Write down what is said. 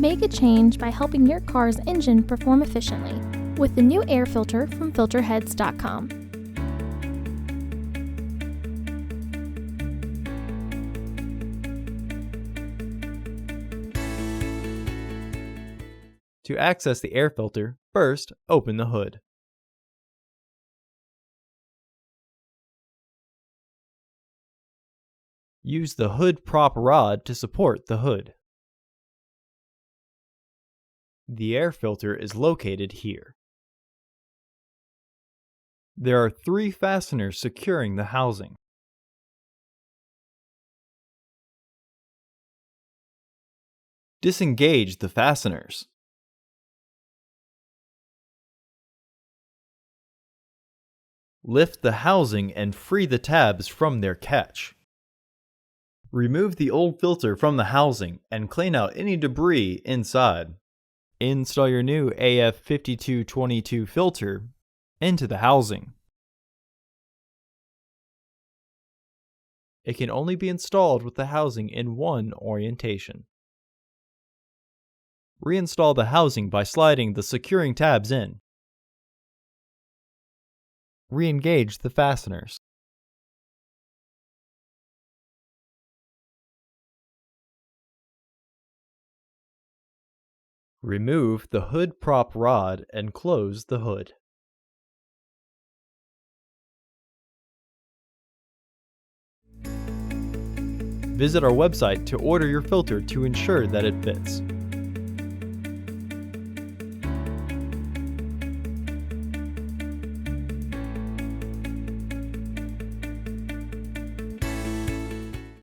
Make a change by helping your car's engine perform efficiently with the new air filter from Filterheads.com. To access the air filter, first open the hood. Use the hood prop rod to support the hood. The air filter is located here. There are 3 fasteners securing the housing. Disengage the fasteners. Lift the housing and free the tabs from their catch. Remove the old filter from the housing and clean out any debris inside. Install your new AF5292 filter into the housing. It can only be installed with the housing in one orientation. Reinstall the housing by sliding the securing tabs in. Re-engage the fasteners. Remove the hood prop rod and close the hood. Visit our website to order your filter to ensure that it fits.